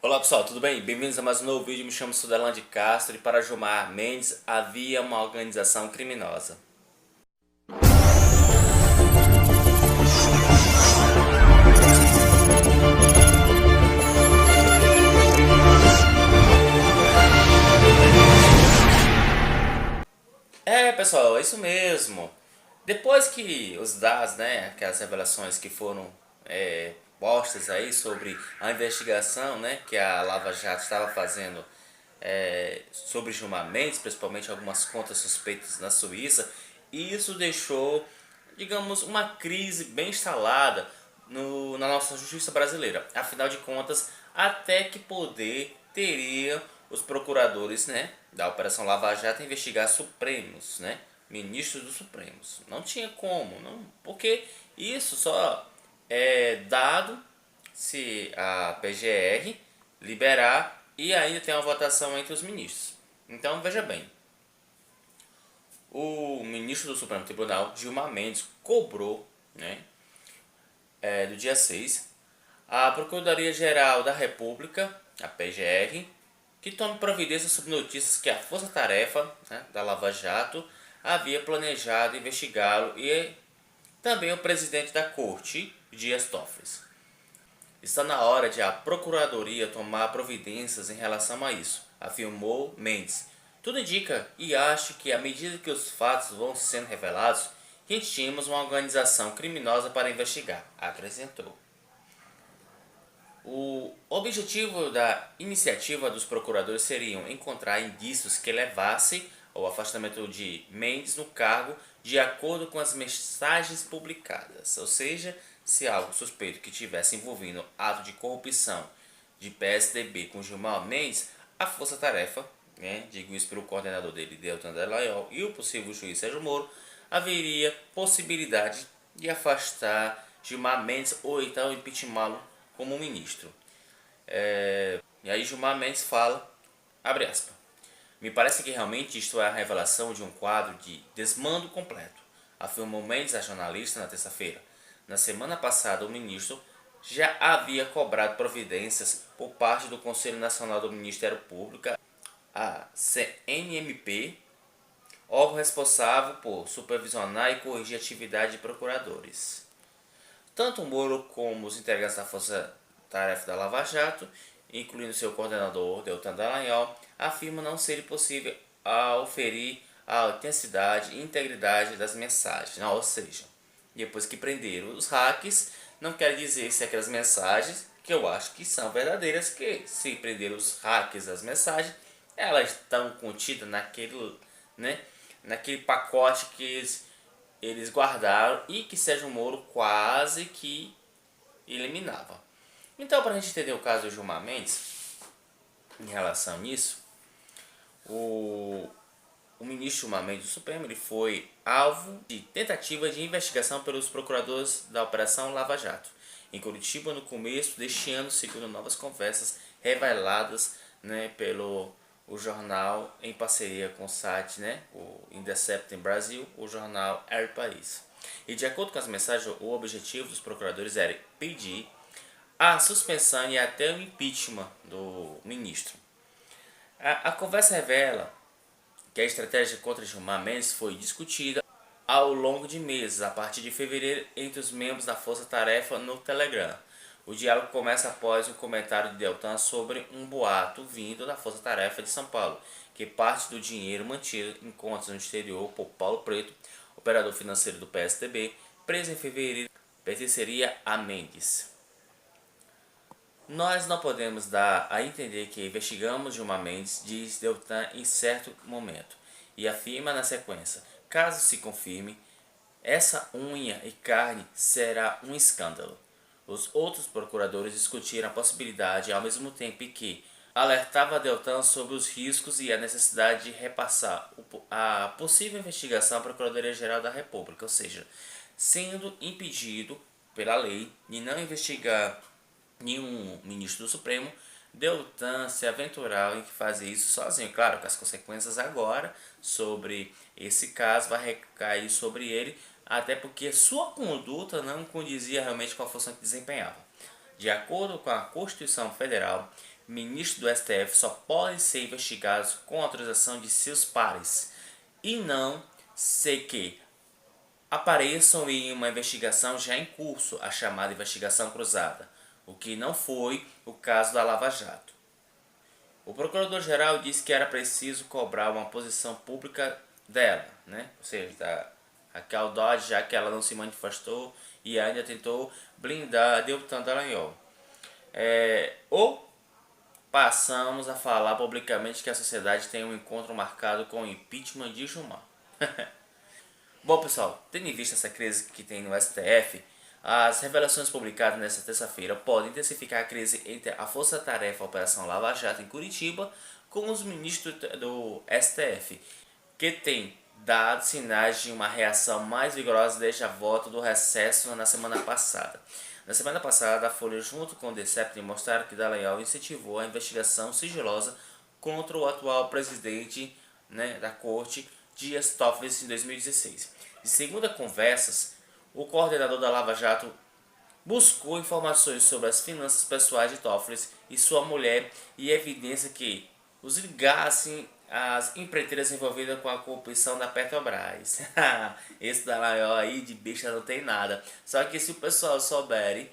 Olá pessoal, tudo bem? Bem-vindos a mais um novo vídeo. Me chamo Sudelan de Castro e para Gilmar Mendes havia uma organização criminosa. Pessoal, é isso mesmo. Depois que os dados, aquelas revelações que foram postas aí sobre a investigação, que a Lava Jato estava fazendo sobre Gilmar Mendes, principalmente algumas contas suspeitas na Suíça, e isso deixou, digamos, uma crise bem instalada na nossa justiça brasileira. Afinal de contas, até que poder teria os procuradores, da Operação Lava Jato investigar Supremos, ministros dos Supremos? Não tinha como, não, porque isso só é dado se a PGR liberar e ainda tem uma votação entre os ministros. Então veja bem, o ministro do Supremo Tribunal, Gilmar Mendes, cobrou, do dia 6, a Procuradoria-Geral da República, a PGR, que tome providência sobre notícias que a Força Tarefa, da Lava Jato havia planejado investigá-lo, e também o presidente da Corte, Dias Toffoli. Está na hora de a Procuradoria tomar providências em relação a isso, afirmou Mendes. Tudo indica, e acho que à medida que os fatos vão sendo revelados, que tínhamos uma organização criminosa para investigar, acrescentou. O objetivo da iniciativa dos procuradores seria encontrar indícios que levassem ao afastamento de Mendes no cargo de acordo com as mensagens publicadas, ou seja, se algo suspeito que tivesse envolvendo ato de corrupção de PSDB com Gilmar Mendes, a força-tarefa, digo isso pelo coordenador dele, Deltan Dallagnol, e o possível juiz Sérgio Moro, haveria possibilidade de afastar Gilmar Mendes ou então impeachmentá-lo como ministro. E aí Gilmar Mendes fala, abre aspas, me parece que realmente isto é a revelação de um quadro de desmando completo, afirmou Mendes a jornalista na terça-feira. Na semana passada, o ministro já havia cobrado providências por parte do Conselho Nacional do Ministério Público, a CNMP, órgão responsável por supervisionar e corrigir a atividade de procuradores. Tanto o Moro como os integrantes da Força-Tarefa da Lava Jato, incluindo seu coordenador, Deltan Dallagnol, afirmam não ser possível oferir a autenticidade e integridade das mensagens. Ou seja, depois que prenderam os hackers, não quer dizer se aquelas mensagens, que eu acho que são verdadeiras, que se prenderam os hackers as mensagens, elas estão contidas naquele pacote que eles guardaram e que Sérgio Moro quase que eliminava. Então, para a gente entender o caso do Gilmar Mendes, em relação nisso, o ministro Gilmar Mendes do Supremo ele foi alvo de tentativa de investigação pelos procuradores da Operação Lava Jato, em Curitiba, no começo deste ano, segundo novas conversas reveladas pelo o jornal em parceria com o site, o Intercept em Brasil, o jornal El País. E de acordo com as mensagens, o objetivo dos procuradores era pedir a suspensão e até o impeachment do ministro. A conversa revela que a estratégia contra Gilmar Mendes foi discutida ao longo de meses, a partir de fevereiro, entre os membros da Força Tarefa no Telegram. O diálogo começa após um comentário de Deltan sobre um boato vindo da Força Tarefa de São Paulo, que parte do dinheiro mantido em contas no exterior por Paulo Preto, operador financeiro do PSDB, preso em fevereiro, pertenceria a Mendes. Nós não podemos dar a entender que investigamos Gilmar Mendes, diz Deltan em certo momento, e afirma na sequência, caso se confirme, essa unha e carne será um escândalo. Os outros procuradores discutiram a possibilidade ao mesmo tempo que alertava Deltan sobre os riscos e a necessidade de repassar a possível investigação à Procuradoria-Geral da República, ou seja, sendo impedido pela lei de não investigar nenhum ministro do Supremo, Deltan se aventurar em fazer isso sozinho. Claro que as consequências agora sobre esse caso vai recair sobre ele, até porque sua conduta não condizia realmente com a função que desempenhava. De acordo com a Constituição Federal, ministros do STF só podem ser investigados com autorização de seus pares e não sei que apareçam em uma investigação já em curso, a chamada investigação cruzada, o que não foi o caso da Lava Jato. O procurador-geral disse que era preciso cobrar uma posição pública dela, né? Ou seja, da Raquel Dodge, já que ela não se manifestou e ainda tentou blindar Deltan Dallagnol. Ou passamos a falar publicamente que a sociedade tem um encontro marcado com o impeachment de Gilmar. Bom, pessoal, tendo em vista essa crise que tem no STF, as revelações publicadas nesta terça-feira podem intensificar a crise entre a Força Tarefa Operação Lava Jato em Curitiba com os ministros do STF, que têm dado sinais de uma reação mais vigorosa desde a volta do recesso na semana passada. Na semana passada, a Folha, junto com o DCEP, mostraram que Dallagnol incentivou a investigação sigilosa contra o atual presidente, da corte, Dias Toffoli, em 2016. E segundo as conversas, o coordenador da Lava Jato buscou informações sobre as finanças pessoais de Toffoli e sua mulher e evidência que os ligassem às empreiteiras envolvidas com a corrupção da Petrobras. Esse Dallagnol aí de besta não tem nada. Só que se o pessoal souberem,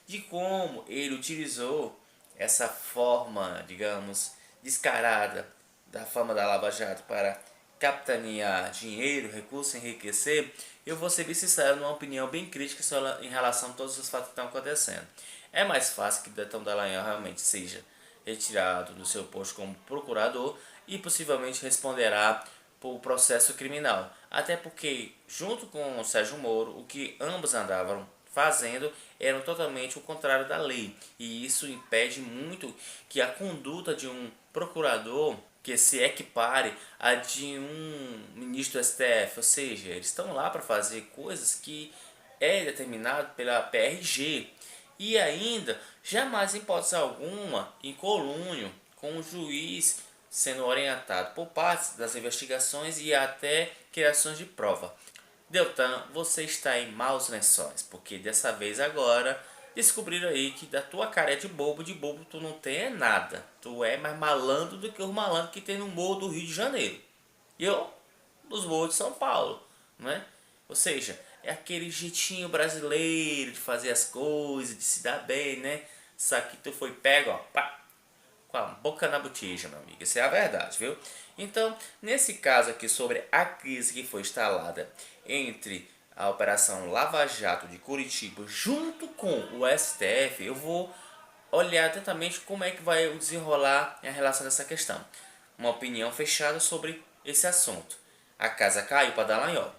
de como ele utilizou essa forma, digamos, descarada da fama da Lava Jato para capitanear dinheiro, recursos, enriquecer, eu vou ser bem sincero numa opinião bem crítica em relação a todos os fatos que estão acontecendo. É mais fácil que Deltan Dallagnol realmente seja retirado do seu posto como procurador e possivelmente responderá por processo criminal. Até porque, junto com o Sérgio Moro, o que ambos andavam fazendo era totalmente o contrário da lei. E isso impede muito que a conduta de um procurador que se equipare a de um ministro do STF, ou seja, eles estão lá para fazer coisas que é determinado pela PRG e ainda jamais em hipótese alguma em colúnio com o juiz sendo orientado por partes das investigações e até criações de prova. Deltan, você está em maus lençóis, porque dessa vez agora descobriram aí que da tua cara é de bobo tu não tem é nada. Tu é mais malandro do que os malandros que tem no morro do Rio de Janeiro. E eu, dos morros de São Paulo, né? Ou seja, é aquele jeitinho brasileiro de fazer as coisas, de se dar bem, né? Só que tu foi pego, ó, pá, com a boca na botija, meu amigo. Isso é a verdade, viu? Então, nesse caso aqui sobre a crise que foi instalada entre a Operação Lava Jato de Curitiba junto com o STF, eu vou olhar atentamente como é que vai desenrolar em relação a essa questão. Uma opinião fechada sobre esse assunto. A casa caiu para Dallagnol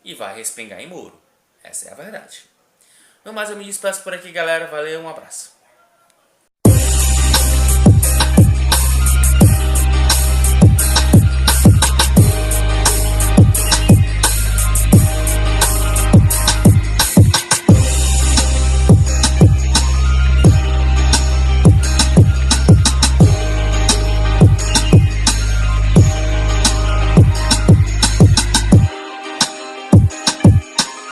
e vai respingar em Moro. Essa é a verdade. No mais, eu me despeço por aqui, galera. Valeu, um abraço.